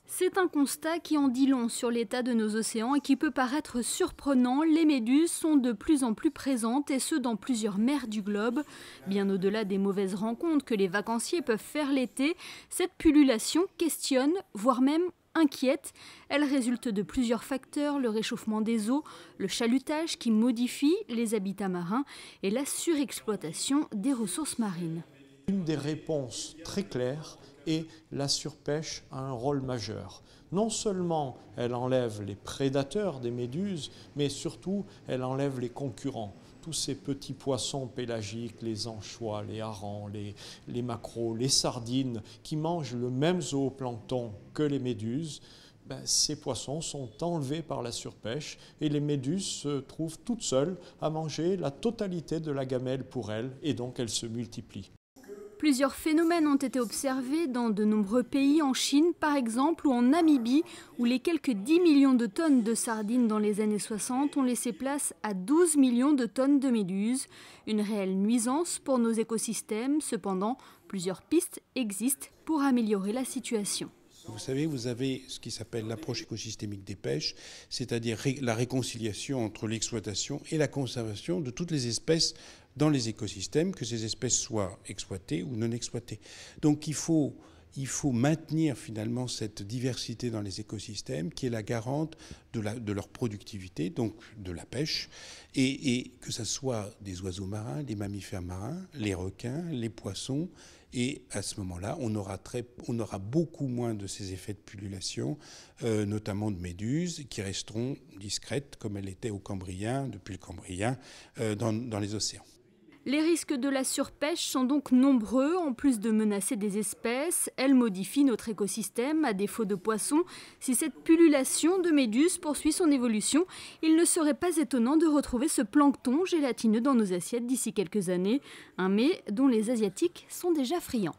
C'est un constat qui en dit long sur l'état de nos océans et qui peut paraître surprenant. Les méduses sont de plus en plus présentes et ce dans plusieurs mers du globe. Bien au-delà des mauvaises rencontres que les vacanciers peuvent faire l'été, cette pullulation questionne, voire même inquiète. Elle résulte de plusieurs facteurs, le réchauffement des eaux, le chalutage qui modifie les habitats marins et la surexploitation des ressources marines. Une des réponses très claires est la surpêche a un rôle majeur. Non seulement elle enlève les prédateurs des méduses, mais surtout elle enlève les concurrents. Tous ces petits poissons pélagiques, les anchois, les harengs, les maquereaux, les sardines, qui mangent le même zooplancton que les méduses, ces poissons sont enlevés par la surpêche et les méduses se trouvent toutes seules à manger la totalité de la gamelle pour elles et donc elles se multiplient. Plusieurs phénomènes ont été observés dans de nombreux pays, en Chine par exemple ou en Namibie, où les quelques 10 millions de tonnes de sardines dans les années 60 ont laissé place à 12 millions de tonnes de méduses. Une réelle nuisance pour nos écosystèmes. Cependant, plusieurs pistes existent pour améliorer la situation. Vous savez, vous avez ce qui s'appelle l'approche écosystémique des pêches, c'est-à-dire la réconciliation entre l'exploitation et la conservation de toutes les espèces dans les écosystèmes, que ces espèces soient exploitées ou non exploitées. Donc il faut maintenir finalement cette diversité dans les écosystèmes qui est la garante de leur productivité, donc de la pêche, et que ce soit des oiseaux marins, des mammifères marins, les requins, les poissons. Et à ce moment-là, on aura beaucoup moins de ces effets de pullulation, notamment de méduses, qui resteront discrètes comme elles étaient au Cambrien, depuis le Cambrien, dans les océans. Les risques de la surpêche sont donc nombreux. En plus de menacer des espèces, elle modifie notre écosystème à défaut de poissons. Si cette pullulation de méduses poursuit son évolution, il ne serait pas étonnant de retrouver ce plancton gélatineux dans nos assiettes d'ici quelques années. Un mets dont les Asiatiques sont déjà friands.